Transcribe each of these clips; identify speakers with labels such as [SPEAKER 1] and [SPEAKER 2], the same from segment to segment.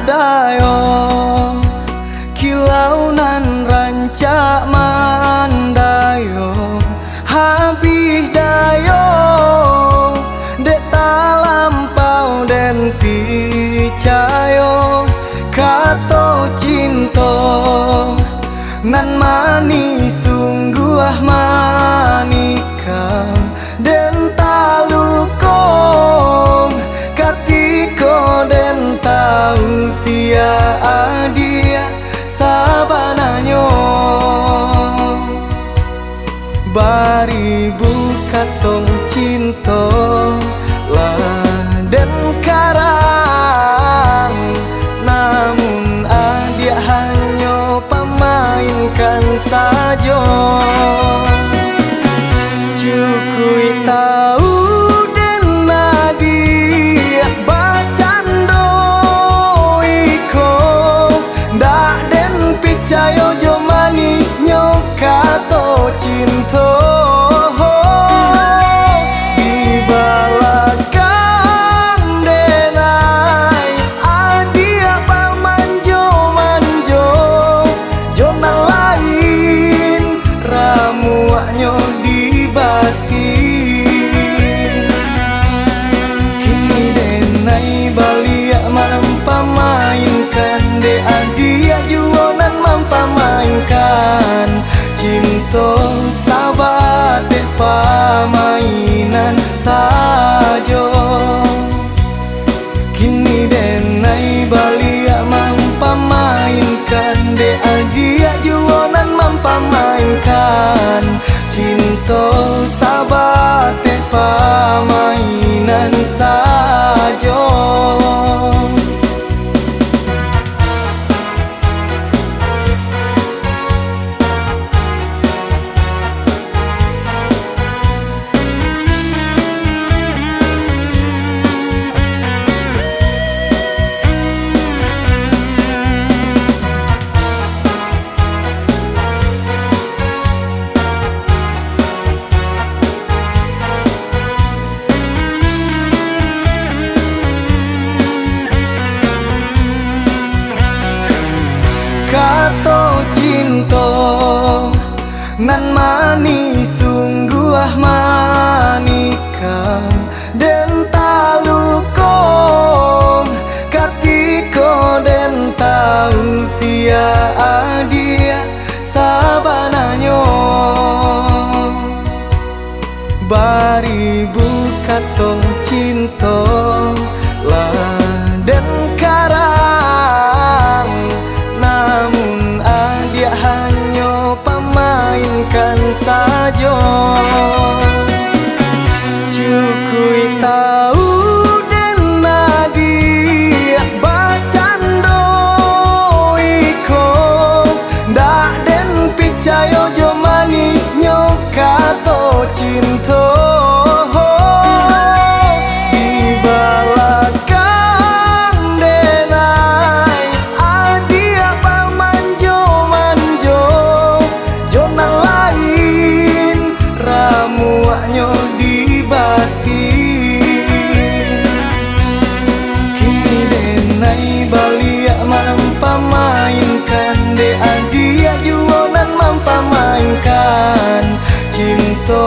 [SPEAKER 1] dayo kilau nan rancak mandayo habis dayo dek tak lampau den picayo kato cinta nan manis sungguh manikam den talukong katiko den tahu sia adia sabananyo baribu katong cinta lah den karang namun adia hanya pemainkan saja cukui tahu den nadia bacando iko dak den picayo jomani nyokato cinta di batin kini denai balia mampa mainkan de adia juonan mampa mainkan cinta sahabat de pamainan sajo kini denai balia mampa mainkan de adia juonan mampa mainkan cinta sahabat teh pamainan sajo kato cinta nan manis sungguh manikam den talukong katiko den tahu sia adia sabananyo baribu katong cinta lah den karang namun adia hanya pemainkan saja cukui tahu den nadia bacando iko dak den picayo jomani nyokato cinta di batin kini denai balia mampa mainkan de adia juonan mampa mainkan cinta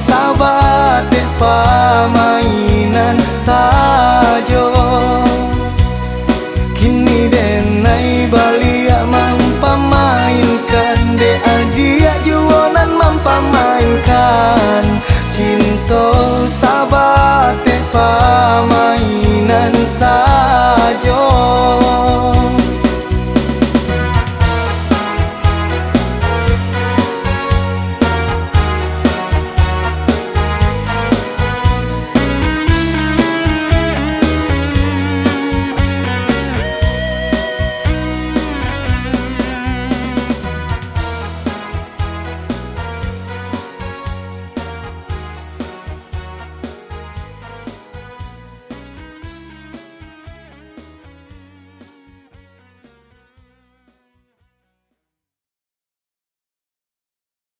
[SPEAKER 1] sahabat de pamainan sajo kini denai balia mampa mainkan de adia juonan mampa mainkan cinta sahabat